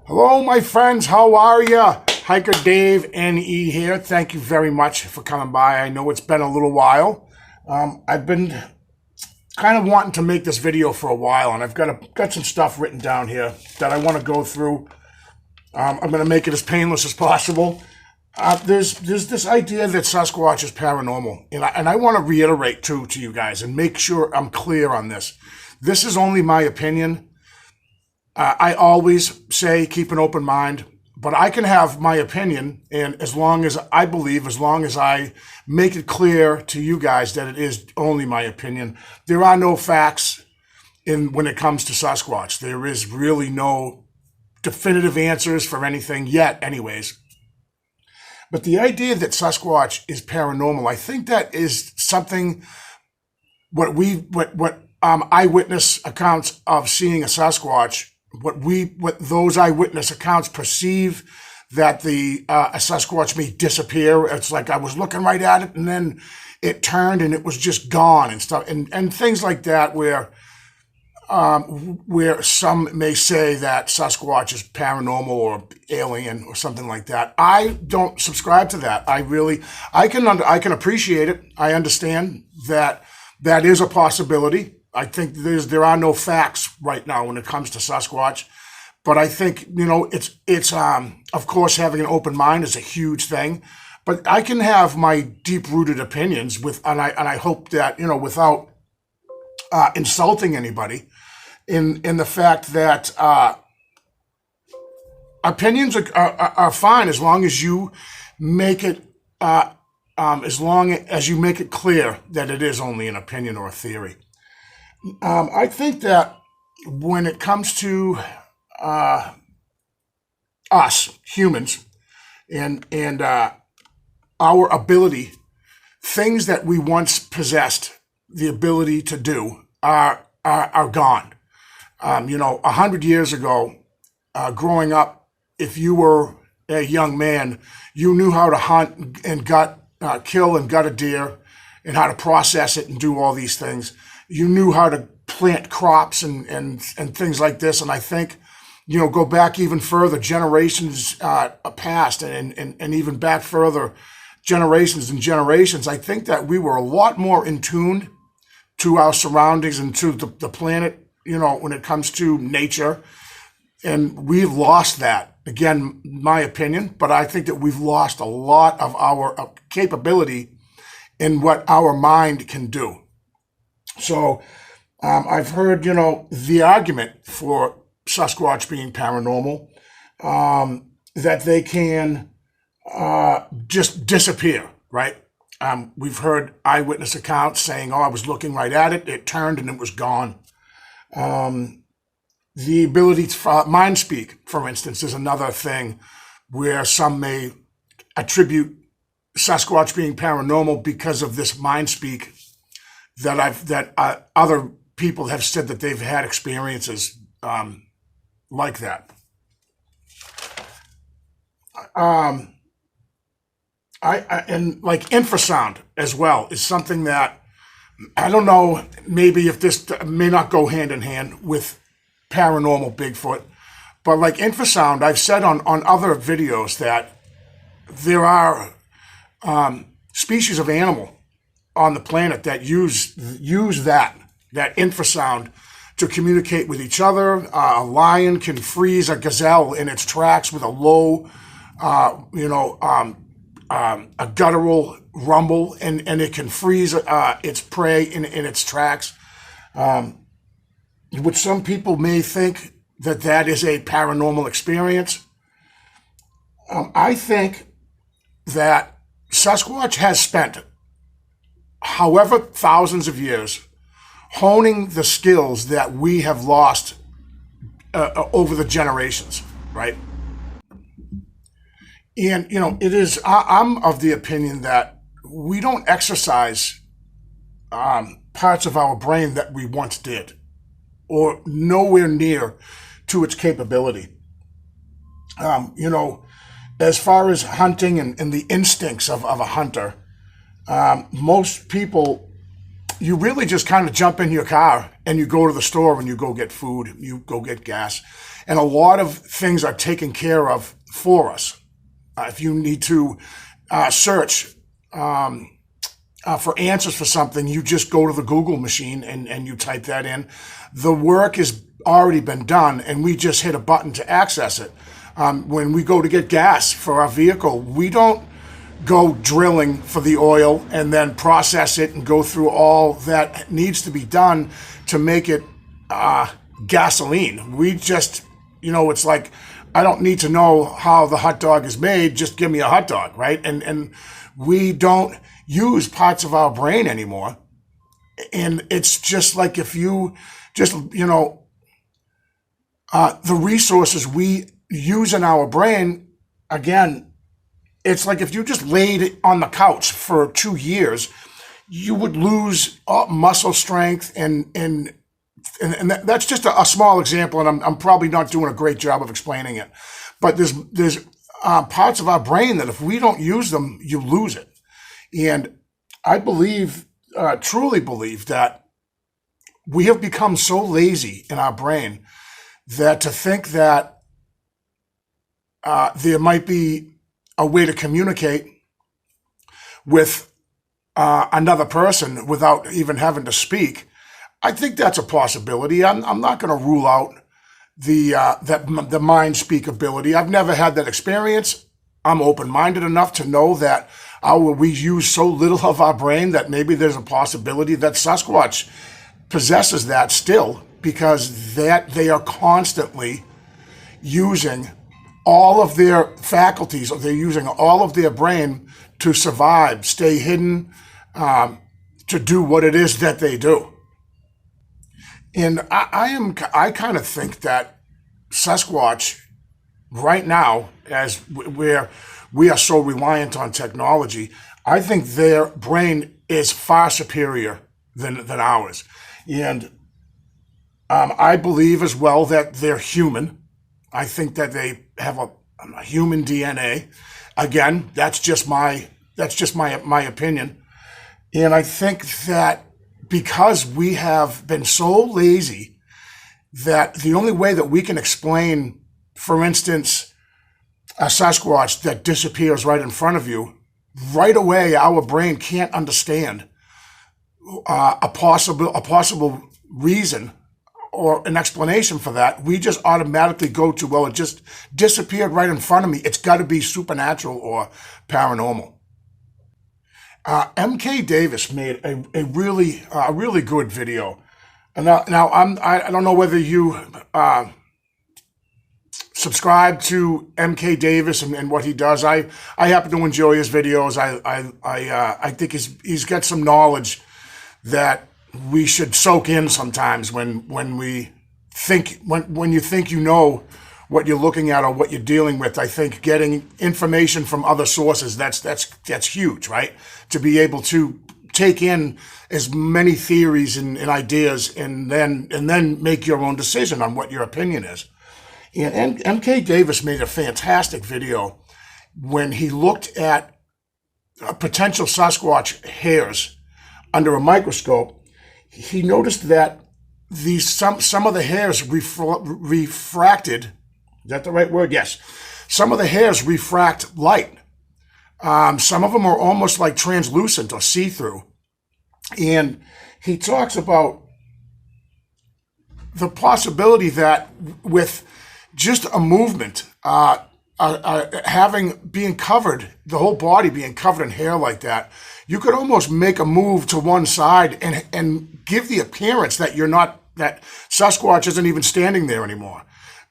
Hello, my friends. How are ya? Hiker Dave NE here. Thank you very much for coming by. I know it's been a little while. I've been kind of wanting to make this video for a while, and I've got some stuff written down here that I want to go through. I'm going to make it as painless as possible. There's this idea that Sasquatch is paranormal, and I want to reiterate to you guys and make sure I'm clear on this. This is only my opinion. I always say keep an open mind, but I can have my opinion, and as long as I make it clear to you guys that it is only my opinion, there are no facts when it comes to Sasquatch. There is really no definitive answers for anything yet, anyways. But the idea that Sasquatch is paranormal, I think that is something what eyewitness accounts of seeing a Sasquatch, what those eyewitness accounts perceive that a Sasquatch may disappear. It's like I was looking right at it and then it turned and it was just gone and stuff, and things like that, where some may say that Sasquatch is paranormal or alien or something like that. I don't subscribe to that. I can appreciate it. I understand that is a possibility. I think there are no facts right now when it comes to Sasquatch, but I think, it's of course, having an open mind is a huge thing, but I can have my deep-rooted opinions and I hope that, without insulting anybody, in the fact that opinions are fine as long as you make it clear that it is only an opinion or a theory. I think that when it comes to us humans and our ability, things that we once possessed the ability to do are gone. 100 years ago, growing up, if you were a young man, you knew how to hunt and kill and gut a deer, and how to process it and do all these things. You knew how to plant crops and things like this. And I think, go back even further, generations past, and even back further, generations and generations, I think that we were a lot more in tune to our surroundings and to the planet, when it comes to nature. And we've lost that. Again, my opinion, but I think that we've lost a lot of our capability in what our mind can do. So I've heard, the argument for Sasquatch being paranormal, that they can just disappear, right? We've heard eyewitness accounts saying, I was looking right at it, it turned and it was gone. The ability to mind speak, for instance, is another thing where some may attribute Sasquatch being paranormal because of this mind speak that other people have said that they've had experiences like that. And like infrasound as well is something that I don't know, maybe if this may not go hand in hand with paranormal Bigfoot, but like infrasound, I've said on other videos that there are species of animal on the planet that use that infrasound to communicate with each other. A lion can freeze a gazelle in its tracks with a low, a guttural rumble, and it can freeze its prey in its tracks. Which some people may think that is a paranormal experience. I think that Sasquatch has spent however thousands of years honing the skills that we have lost over the generations, right? And, I'm of the opinion that we don't exercise parts of our brain that we once did, or nowhere near to its capability. As far as hunting and the instincts of a hunter, most people you really just kind of jump in your car and you go to the store and you go get food, you go get gas. And a lot of things are taken care of for us. If you need to search for answers for something, you just go to the Google machine and you type that in. The work has already been done, and we just hit a button to access it. When we go to get gas for our vehicle, we don't go drilling for the oil and then process it and go through all that needs to be done to make it gasoline. We just, it's like, I don't need to know how the hot dog is made, just give me a hot dog, right? And we don't use parts of our brain anymore. And it's just like if you just, the resources we use in our brain, again, it's like if you just laid on the couch for 2 years, you would lose muscle strength, and that's just a small example, and I'm probably not doing a great job of explaining it. But there's parts of our brain that if we don't use them, you lose it. And I truly believe that we have become so lazy in our brain that to think that there might be a way to communicate with another person without even having to speak, I think that's a possibility. I'm not going to rule out the mind speak ability. I've never had that experience. I'm open-minded enough to know that we use so little of our brain that maybe there's a possibility that Sasquatch possesses that still, because they are constantly using all of their faculties, or they're using all of their brain to survive, stay hidden, to do what it is that they do. And I kind of think that Sasquatch right now, as we are so reliant on technology, I think their brain is far superior than ours. And I believe as well that they're human. I think that they have a human DNA. Again, that's just my opinion. And I think that because we have been so lazy that the only way that we can explain, for instance, a Sasquatch that disappears right in front of you, right away our brain can't understand a possible reason or an explanation for that. We just automatically go to, well, it just disappeared right in front of me. It's got to be supernatural or paranormal. MK Davis made a really good video. And now I don't know whether you subscribe to MK Davis and what he does. I happen to enjoy his videos. I think he's got some knowledge that we should soak in sometimes when you think you know what you're looking at or what you're dealing with. I think getting information from other sources, that's huge, right? To be able to take in as many theories and ideas and then make your own decision on what your opinion is. And MK Davis made a fantastic video when he looked at potential Sasquatch hairs under a microscope. He noticed that some of the hairs refracted. Is that the right word? Yes. Some of the hairs refract light. Some of them are almost like translucent or see-through. And he talks about the possibility that with just a movement, being covered, the whole body being covered in hair like that, you could almost make a move to one side and give the appearance that that Sasquatch isn't even standing there anymore.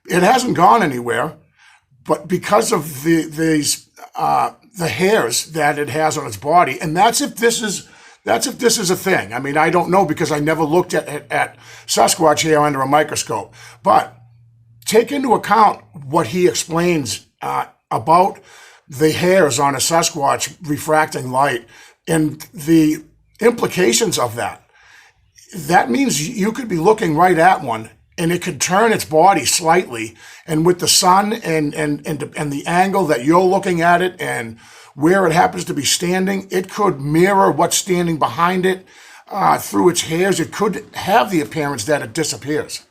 It hasn't gone anywhere, but because of the hairs that it has on its body, and that's if this is a thing. I mean, I don't know because I never looked at Sasquatch hair under a microscope, but take into account what he explains about the hairs on a Sasquatch refracting light and the implications of that. That means you could be looking right at one and it could turn its body slightly, and with the sun and the angle that you're looking at it and where it happens to be standing, it could mirror what's standing behind it. through its hairs, it could have the appearance that it disappears.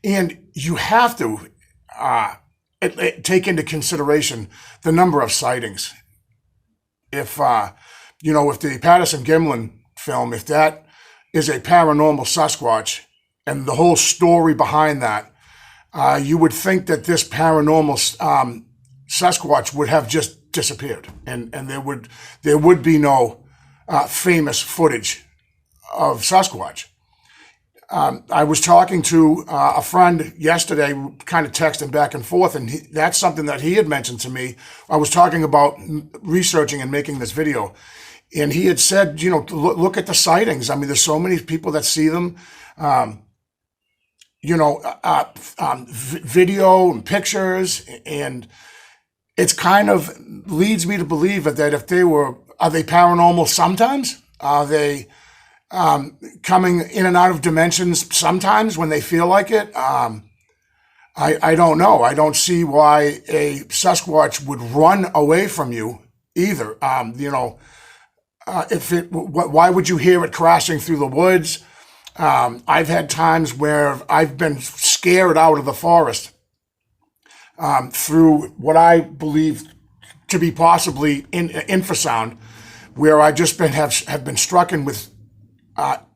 And you have to take into consideration the number of sightings. If, if the Patterson-Gimlin film, if that is a paranormal Sasquatch and the whole story behind that, you would think that this paranormal Sasquatch would have just disappeared, and there would be no famous footage of Sasquatch. I was talking to a friend yesterday, kind of texting back and forth, and that's something that he had mentioned to me. I was talking about researching and making this video, and he had said, look at the sightings. I mean, there's so many people that see them, video and pictures, and it's kind of leads me to believe that if are they paranormal sometimes? Are they coming in and out of dimensions sometimes when they feel like it? I don't know. I don't see why a Sasquatch would run away from you either. Why would you hear it crashing through the woods? I've had times where I've been scared out of the forest through what I believe to be possibly infrasound, where I just have been stricken with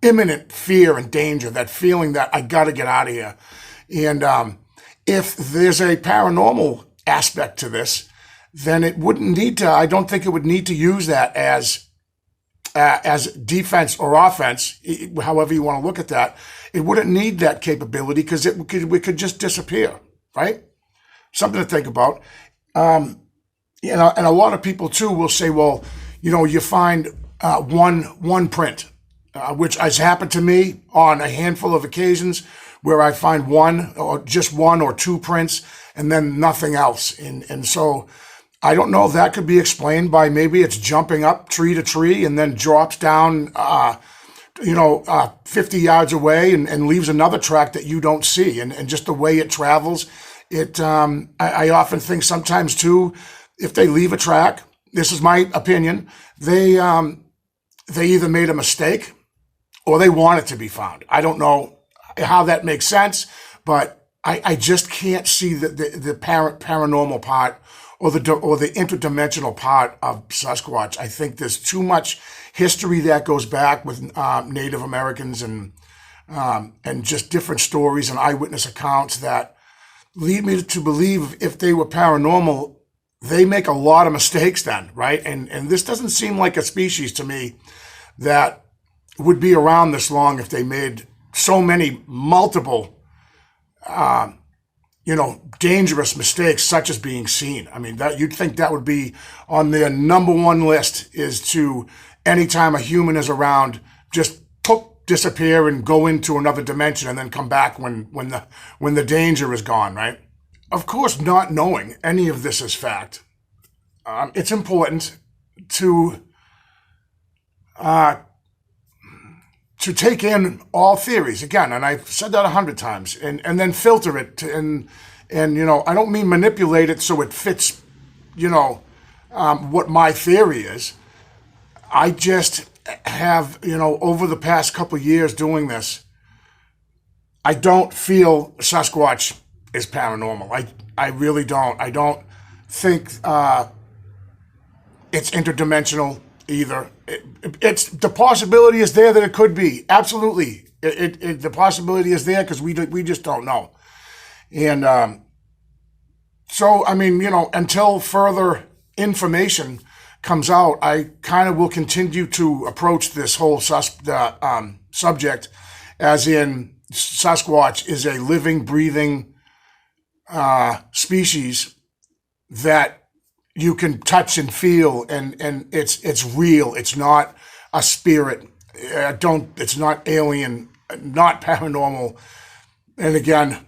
imminent fear and danger, that feeling that I got to get out of here. And if there's a paranormal aspect to this, then it wouldn't need to. I don't think it would need to use that as defense or offense, however you want to look at that. It wouldn't need that capability because it could just disappear, right? Something to think about. And a lot of people too will say, well, you find one print, which has happened to me on a handful of occasions where I find one or two prints and then nothing else. And so I don't know if that could be explained by maybe it's jumping up tree to tree and then drops down, 50 yards away and leaves another track that you don't see. And just the way it travels, I often think sometimes too, if they leave a track, this is my opinion, they either made a mistake or they want it to be found. I don't know how that makes sense, but I just can't see the paranormal part or the interdimensional part of Sasquatch. I think there's too much history that goes back with Native Americans and just different stories and eyewitness accounts that lead me to believe if they were paranormal, they make a lot of mistakes then, right? And this doesn't seem like a species to me that would be around this long if they made so many multiple, dangerous mistakes, such as being seen. I mean, that you'd think that would be on their number one list, is to, anytime a human is around, just disappear and go into another dimension and then come back when the danger is gone, right? Of course, not knowing any of this is fact, it's important to take in all theories again, and I've said that 100 times, and then filter it and I don't mean manipulate it so it fits, what my theory is. I just have, over the past couple of years doing this, I don't feel Sasquatch is paranormal. I really don't. I don't think it's interdimensional either. It's the possibility is there that it could be. Absolutely. The possibility is there because we just don't know. And so, I mean, until further information comes out, I kind of will continue to approach this whole subject as in Sasquatch is a living, breathing species that you can touch and feel, and it's real. It's not a spirit. It's not alien, not paranormal. And again,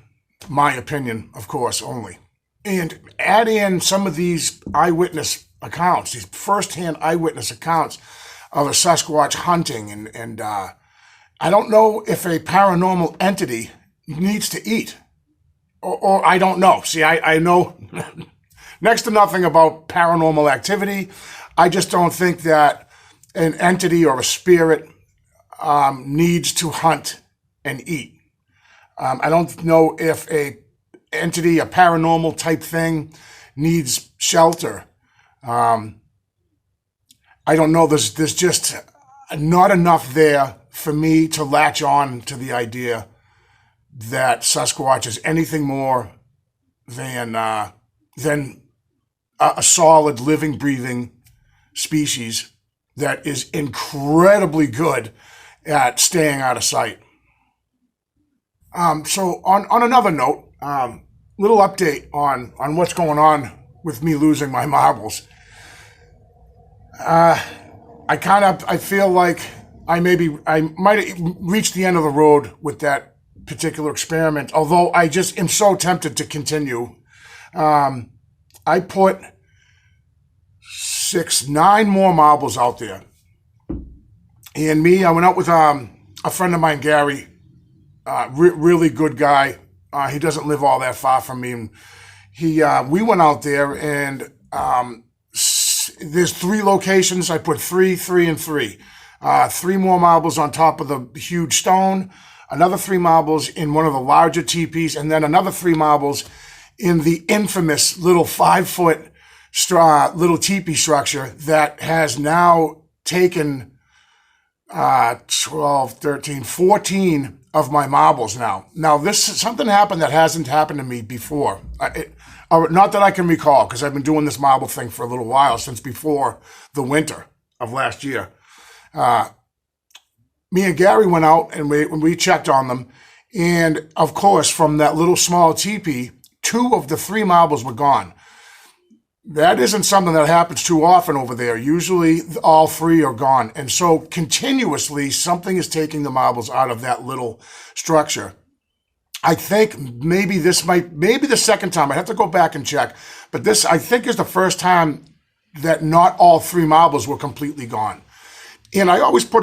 my opinion, of course, only. And add in some of these eyewitness accounts, these firsthand eyewitness accounts of a Sasquatch hunting, and I don't know if a paranormal entity needs to eat, or I don't know. See, I know next to nothing about paranormal activity. I just don't think that an entity or a spirit needs to hunt and eat. I don't know if a entity, a paranormal type thing, needs shelter. I don't know. There's just not enough there for me to latch on to the idea that Sasquatch is anything more than a solid, living, breathing species that is incredibly good at staying out of sight. So on another note, little update on what's going on with me losing my marbles. I feel like I might have reached the end of the road with that particular experiment, although I just am so tempted to continue. I put 9 more marbles out there. And I went out with a friend of mine, Gary, really good guy. He doesn't live all that far from me. And we went out there, and there's 3 locations. I put 3, 3, and 3. 3 more marbles on top of the huge stone, another 3 marbles in one of the larger teepees, and then another 3 marbles in the infamous little 5-foot little teepee structure that has now taken 12, 13, 14 of my marbles now. Now, something happened that hasn't happened to me before. Not that I can recall, because I've been doing this marble thing for a little while, since before the winter of last year. Me and Gary went out and we checked on them. And of course, from that little small teepee, 2 of the 3 marbles were gone. That isn't something that happens too often over there. Usually all 3 are gone. And so continuously something is taking the marbles out of that little structure. I think maybe the second time, I have to go back and check, but this I think is the first time that not all 3 marbles were completely gone. And I always put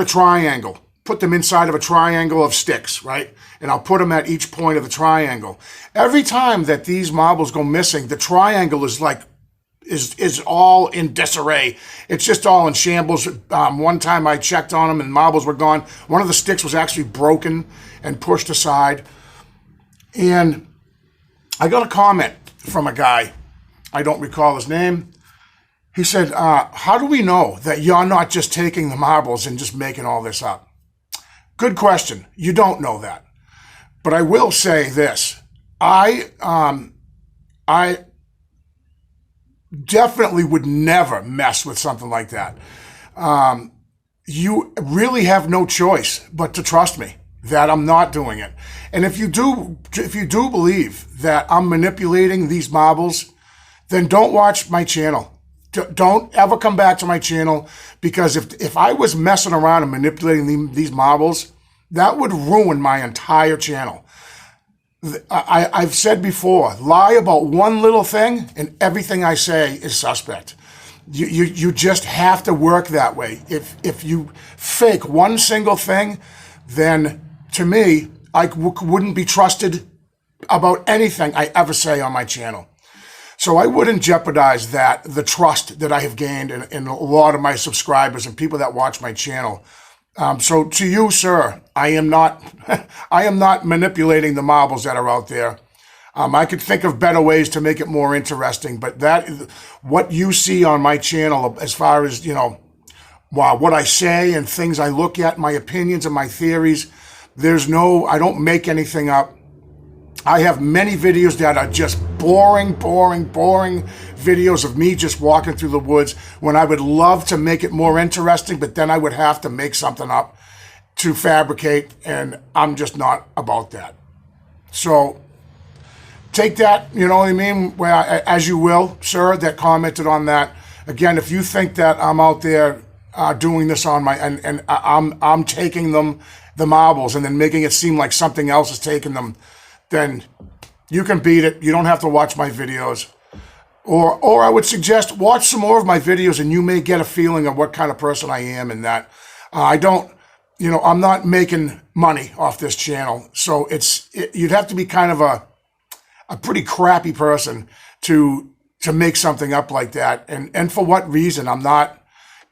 them inside of a triangle of sticks, right? And I'll put them at each point of the triangle. Every time that these marbles go missing, the triangle is all in disarray. It's just all in shambles. One time I checked on them and marbles were gone. One of the sticks was actually broken and pushed aside. And I got a comment from a guy, I don't recall his name. He said, how do we know that you're not just taking the marbles and just making all this up? Good question. You don't know that. But I will say this. I definitely would never mess with something like that. You really have no choice but to trust me that I'm not doing it. And if you do believe that I'm manipulating these marbles, then don't watch my channel. Don't ever come back to my channel, because if I was messing around and manipulating these marbles, that would ruin my entire channel. I've said before, lie about one little thing and everything I say is suspect. You just have to work that way. If you fake one single thing, then to me, I wouldn't be trusted about anything I ever say on my channel. So I wouldn't jeopardize the trust that I have gained in a lot of my subscribers and people that watch my channel. So to you, sir, I am not manipulating the marbles that are out there. I could think of better ways to make it more interesting, but what you see on my channel, as far as, what I say and things I look at, my opinions and my theories, I don't make anything up. I have many videos that are just boring videos of me just walking through the woods, when I would love to make it more interesting, but then I would have to make something up to fabricate, and I'm just not about that. So take that, you know what I mean, as you will, sir, that commented on that. Again, if you think that I'm out there doing this on and I'm taking the marbles and then making it seem like something else is taking them, then you can beat it. You don't have to watch my videos. Or I would suggest watch some more of my videos and you may get a feeling of what kind of person I am, and that I'm not making money off this channel. So you'd have to be kind of a pretty crappy person to make something up like that. And for what reason? I'm not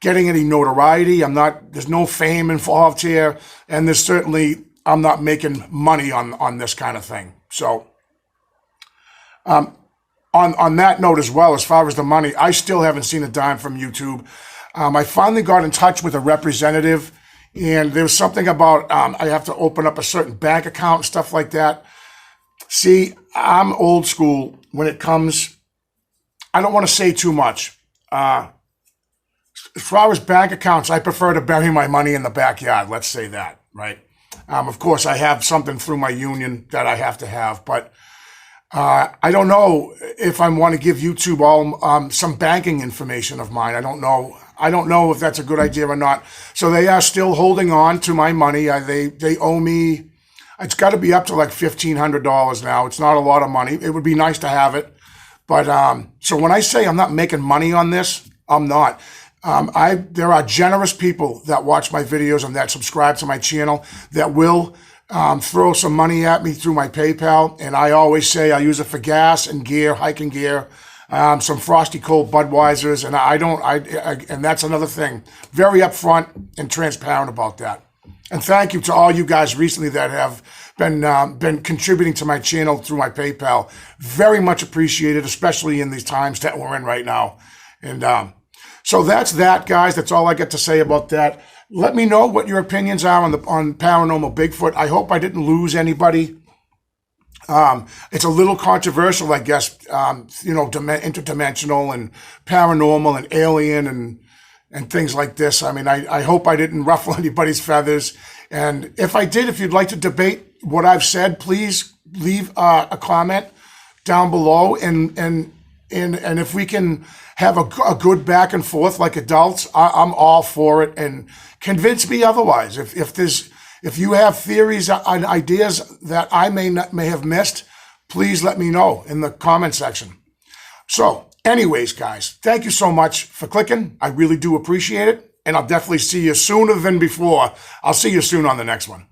getting any notoriety. There's no fame involved here. And there's certainly, I'm not making money on this kind of thing. So, on that note as well, as far as the money, I still haven't seen a dime from YouTube. I finally got in touch with a representative, and there was something about I have to open up a certain bank account and stuff like that. See, I'm old school when it comes, I don't want to say too much. As far as bank accounts, I prefer to bury my money in the backyard. Let's say that, right? Of course, I have something through my union that I have to have, but I don't know if I want to give YouTube all some banking information of mine. I don't know. I don't know if that's a good idea or not. So they are still holding on to my money. They owe me. It's got to be up to like $1,500 now. It's not a lot of money. It would be nice to have it, but so when I say I'm not making money on this, I'm not. There are generous people that watch my videos and that subscribe to my channel that will throw some money at me through my PayPal. And I always say I use it for gas and gear, hiking gear, some Frosty Cold Budweisers. And and that's another thing. Very upfront and transparent about that. And thank you to all you guys recently that have been contributing to my channel through my PayPal. Very much appreciated, especially in these times that we're in right now. And so that's that, guys. That's all I got to say about that. Let me know what your opinions are on Paranormal Bigfoot. I hope I didn't lose anybody. It's a little controversial, I guess, interdimensional and paranormal and alien and things like this. I mean, I hope I didn't ruffle anybody's feathers. And if I did, if you'd like to debate what I've said, please leave a comment down below. And if we can have a good back and forth like adults, I'm all for it. And convince me otherwise. If you have theories and ideas that I may have missed, please let me know in the comment section. So anyways, guys, thank you so much for clicking. I really do appreciate it. And I'll definitely see you sooner than before. I'll see you soon on the next one.